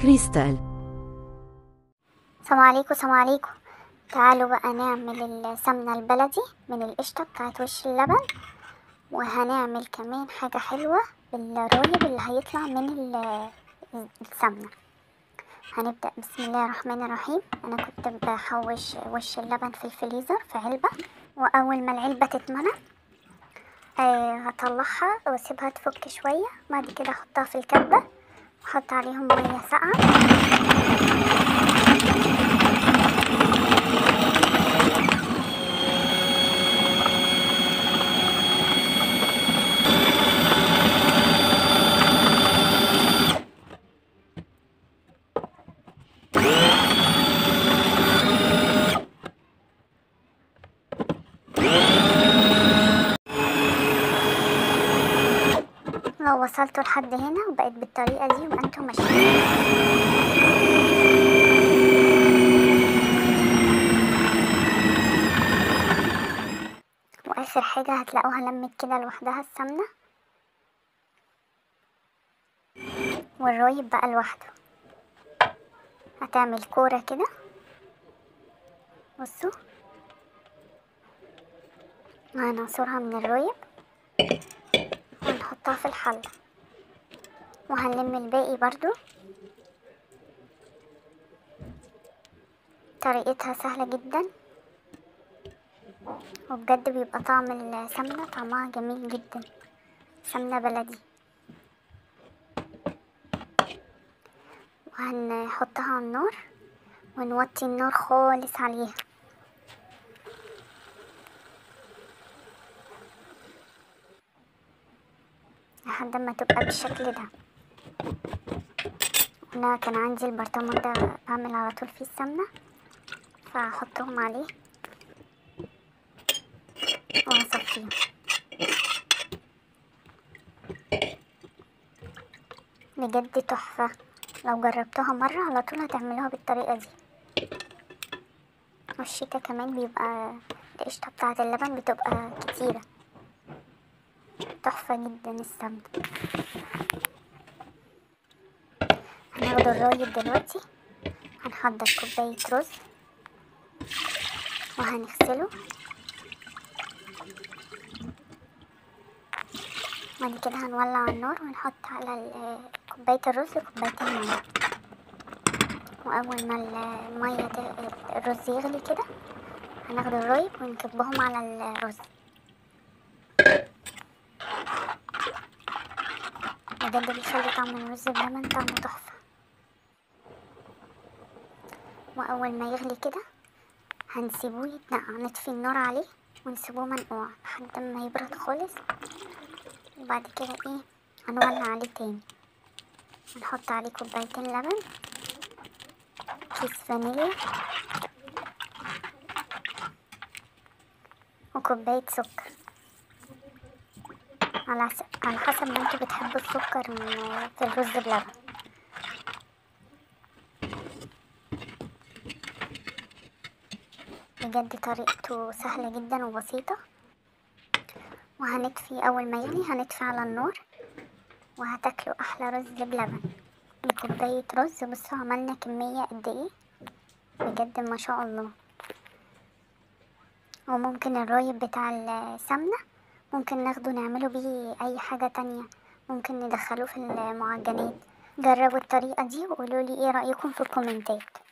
كريستال. السلام عليكم. السلام عليكم. تعالوا بقى نعمل السمنة البلدي من القشطة بتاعت وش اللبن، وهنعمل كمان حاجة حلوة بالرايب اللي هيطلع من السمنة. هنبدأ بسم الله الرحمن الرحيم. انا كنت بحوش وش اللبن في الفريزر في علبة، واول ما العلبة تتملى هطلعها واسيبها تفك شوية، بعد كده احطها في الكبة واحط عليهم مية ساقعة. لو وصلتوا لحد هنا وبقت بالطريقة دي يبقى انتوا ماشيين. واخر حاجة هتلاقوها لمت كده لوحدها السمنة، والرايب بقى لوحده. هتعمل كورة كده، بصوا هنعصرها من الرايب وهنحطها في الحلة، وهنلم الباقي برضو. طريقتها سهلة جدا، وبجد بيبقى طعم السمنة طعمها جميل جدا، سمنة بلدي. وهنحطها على النار ونوطي النار خالص عليها لحد ما تبقى بالشكل ده. انا كان عندي البرطمان ده بعمل على طول فيه السمنة، فهحطهم عليه وهصفيهم. بجد تحفة، لو جربتوها مرة على طول هتعملوها بالطريقة دي. والشتا كمان بيبقى القشطة بتاعة اللبن بتبقى كتيرة، تحفة جدا السمنة. هناخد الرايب دلوقتي، هنحضر كوباية رز وهنغسله، بعد كده هنولع النار ونحط على كوباية الرز كوبايتين مية. وأول ما الرز يغلي كده هناخد الرايب ونكبهم على الرز. بجد بيخلي طعم الرز بلبن طعمه تحفة. وأول ما يغلي كده هنسيبوه يتنقع، نطفي النار عليه ونسيبوه منقوع لحد ما يبرد خالص، وبعد كده هنولع عليه تاني. هنحط عليه كوبايتين لبن، كيس فانيليا، وكوباية سكر على حسب ما انتوا بتحبوا السكر في الرز بلبن. بجد طريقته سهلة جدا وبسيطة. وهنطفي أول ما يغلي هنطفي على النار، وهتاكلوا أحلى رز بلبن بكوباية رز. بصوا عملنا كمية قد ايه، بجد ما شاء الله. وممكن الرايب بتاع السمنة ممكن ناخده نعمله بيه أي حاجة تانية، ممكن ندخله في المعجنات. جربوا الطريقة دي وقولولي ايه رأيكم في الكومنتات.